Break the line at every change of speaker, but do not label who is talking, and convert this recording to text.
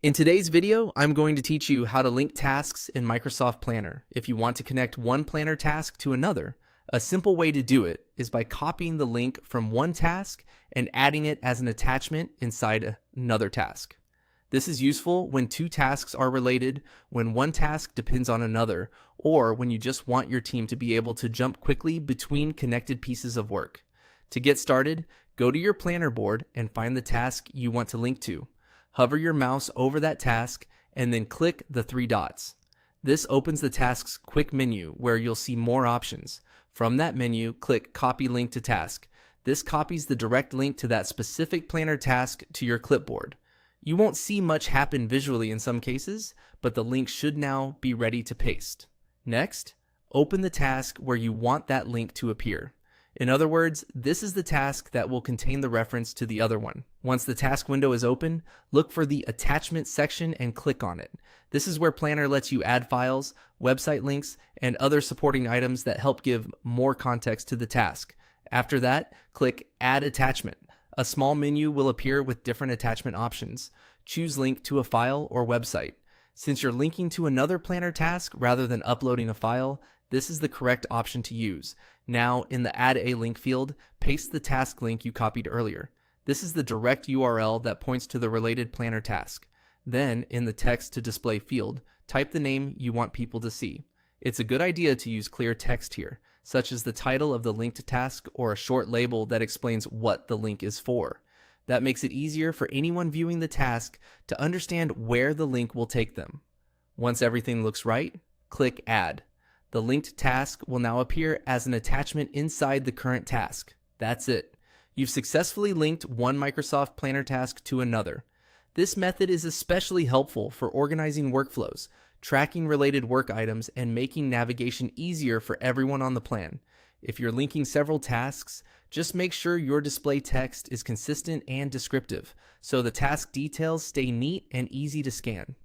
In today's video, I'm going to teach you how to link tasks in Microsoft Planner. If you want to connect one Planner task to another, a simple way to do it is by copying the link from one task and adding it as an attachment inside another task. This is useful when two tasks are related, when one task depends on another, or when you just want your team to be able to jump quickly between connected pieces of work. To get started, go to your Planner board and find the task you want to link to. Hover your mouse over that task and then click the three dots. This opens the task's quick menu where you'll see more options. From that menu, click Copy Link to Task. This copies the direct link to that specific Planner task to your clipboard. You won't see much happen visually in some cases, but the link should now be ready to paste. Next, open the task where you want that link to appear. In other words, this is the task that will contain the reference to the other one. Once the task window is open, look for the Attachment section and click on it. This is where Planner lets you add files, website links, and other supporting items that help give more context to the task. After that, click Add Attachment. A small menu will appear with different attachment options. Choose Link to a file or website. Since you're linking to another Planner task rather than uploading a file, this is the correct option to use. Now, in the Add a Link field, paste the task link you copied earlier. This is the direct URL that points to the related Planner task. Then, in the Text to Display field, type the name you want people to see. It's a good idea to use clear text here, such as the title of the linked task or a short label that explains what the link is for. That makes it easier for anyone viewing the task to understand where the link will take them. Once everything looks right, click Add. The linked task will now appear as an attachment inside the current task. That's it. You've successfully linked one Microsoft Planner task to another. This method is especially helpful for organizing workflows, tracking related work items, and making navigation easier for everyone on the plan. If you're linking several tasks, just make sure your display text is consistent and descriptive, so the task details stay neat and easy to scan.